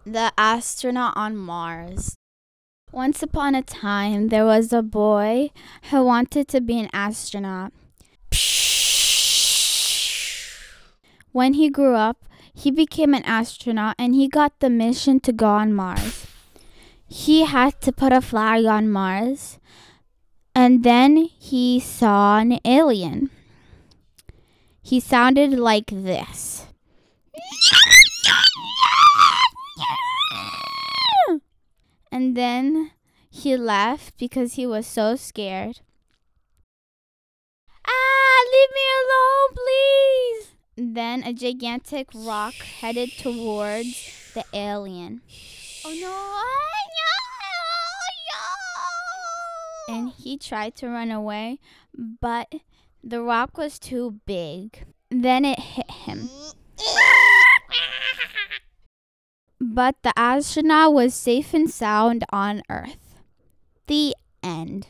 The astronaut on Mars. Once upon a time, there was a boy who wanted to be an astronaut. When he grew up, he became an astronaut and he got the mission to go on Mars. He had to put a flag on Mars, and then he saw an alien. He sounded like this. And then he left because he was so scared. Leave me alone, please. Then a gigantic rock headed towards the alien. Oh no. And he tried to run away, but the rock was too big. Then it hit him. But the astronaut was safe and sound on Earth. The end.